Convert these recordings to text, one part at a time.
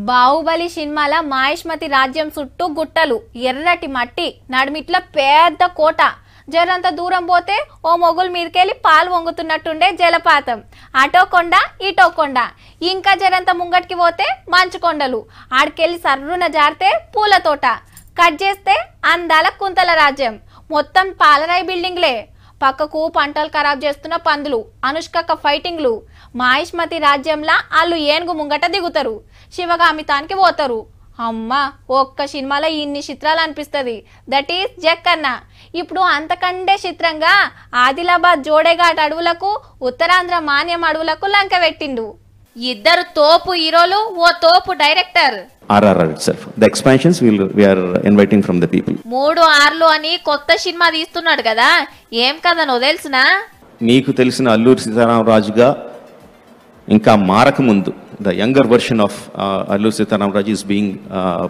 బాహుబలి సినిమాల మహేష్మతి రాజ్యం చుట్టూ గుట్టలు, ఎర్రటి మట్టి, నడుమిట్ల పెద్ద కోట. జరంత దూరం పోతే ఓ మొగుల్ మీదకెళ్ళి పాలు వంగుతున్నట్టుండే జలపాతం. అటో కొండ ఇటో కొండ. ఇంకా జరంత ముంగటికి పోతే మంచు కొండలు. ఆడికెళ్ళి సర్రున జారితే పూల తోట. కట్ చేస్తే అందాల కుంతల రాజ్యం. మొత్తం పాలరాయి బిల్డింగ్లే. పక్కకు పంటలు ఖరాబ్ చేస్తున్న పందులు, అనుష్కక్క ఫైటింగ్లు. మహేష్మతి రాజ్యంలా వాళ్ళు ఏనుగు ముంగట దిగుతారు, శివగామితానికి పోతారు. అమ్మా, ఒక్క సినిమాలో ఇన్ని చిత్రాలు అనిపిస్తుంది. That is Jakkanna. ఇప్పుడు అంతకంటే చిత్రంగా ఆదిలాబాద్ జోడేఘాట్ అడవులకు, ఉత్తరాంధ్ర మాన్యం అడవులకు లంక పెట్టిండు. ఇద్దరు తోపు హీరోలు, ఓ తోపు director. RRR itself. The expansions we are inviting from the people. 3 ఆర్లు అని కొత్త సినిమా తీస్తున్నాడు కదా, ఏం కథనో తెలుసునా? నీకు తెలిసిన అల్లూరి సీతారామరాజుగా ఇంకా మారక ముందు the younger version of Alluri Sitaramaraju is being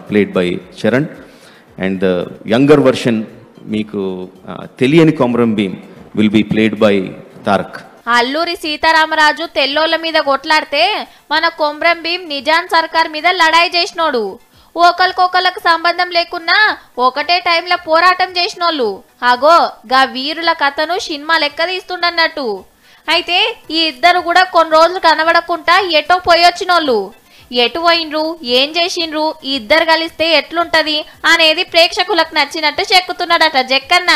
played by Charan, and the younger version మీకు తెలియని Komaram Bhim will be played by Tarak. Alluri Sitaramaraju తెల్లోళ్ళ మీద కొట్లాడితే మన కొమరం భీం నిజాం సర్కార్ మీద లడాయి చేసినోడు. ఒకరికొకరికి సంబంధం లేకున్నా ఒకటే టైంలో పోరాటం చేసినోళ్ళు. అగో గా వీరుల కథను సినిమా లెక్క తీస్తుండన్నట్టు. అయితే ఈ ఇద్దరు కూడా కొన్ని రోజులు కనబడకుండా ఎటో పోయొచ్చినోళ్ళు. ఎటు పోయినరు, ఏం చేసిండ్రు, ఈ ఇద్దరు కలిస్తే ఎట్లుంటది అనేది ప్రేక్షకులకు నచ్చినట్టు చెక్కుతున్నాడట జక్కన్న.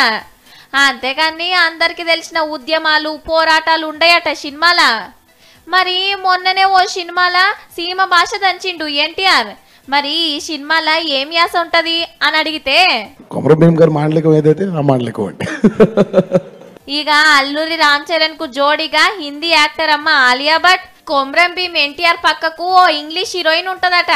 అంతేకాని అందరికి తెలిసిన ఉద్యమాలు, పోరాటాలు ఉండయట సినిమాల. మరి మొన్ననే ఓ సినిమాల సీమ భాష దంచిండు ఎన్టీఆర్. మరి ఈ సినిమాల ఏం యాస ఉంటది అని అడిగితే కొమరం భీమ్ గారు మాండలికం ఏదైతే ఆ మాండలికం అంటే. ఇక అల్లూరి రామ్ చరణ్ కు జోడిగా హిందీ యాక్టర్ అమ్మ ఆలియా భట్, కొమరం భీమ్ ఎన్టీఆర్ పక్కకు ఓ ఇంగ్లీష్ హీరోయిన్ ఉంటదట.